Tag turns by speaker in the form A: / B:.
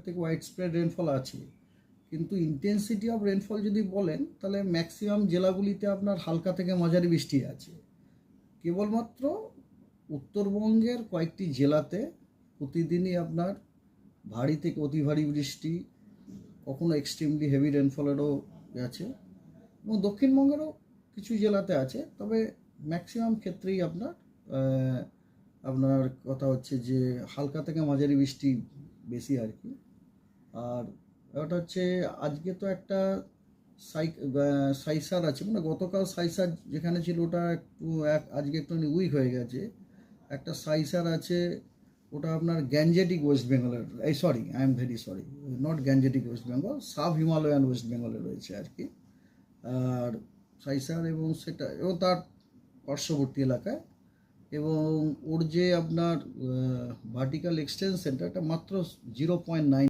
A: থেকে wide spread rainfall আছে, কিন্তু ইন্টেন্সিটি অফ রেনফল যদি বলেন তাহলে ম্যাক্সিমাম জেলাগুলিতে আপনার হালকা থেকে মাঝারি বৃষ্টি আছে। কেবলমাত্র উত্তরবঙ্গের কয়েকটি জেলাতে প্রতিদিনই আপনার ভারী থেকে অতি ভারী বৃষ্টি, কখনো এক্সট্রিমলি হেভি রেনফলেরও আছে, এবং দক্ষিণবঙ্গেরও কিছু জেলাতে আছে। তবে ম্যাক্সিমাম ক্ষেত্রেই আপনার কথা হচ্ছে যে হালকা থেকে মাঝারি বৃষ্টি বেশি আর কি। আর ওটা হচ্ছে আজকে তো একটা সাইসার আছে, মানে গতকাল সাইসার যেখানে ছিল ওটা একটু আজকে একটু উইক হয়ে গেছে। একটা সাইসার আছে, ওটা আপনার গ্যাঞ্জেটিক ওয়েস্ট বেঙ্গলের, এই sorry I am very sorry, not Gangetic West Bengal, sub Himalayan West বেঙ্গলে রয়েছে আর কি। আর সাইসার এবং সেটা এবং তার পার্শ্ববর্তী এলাকায়, এবং ওর যে আপনার ভার্টিক্যাল এক্সটেনশনটা এটা মাত্র 0.9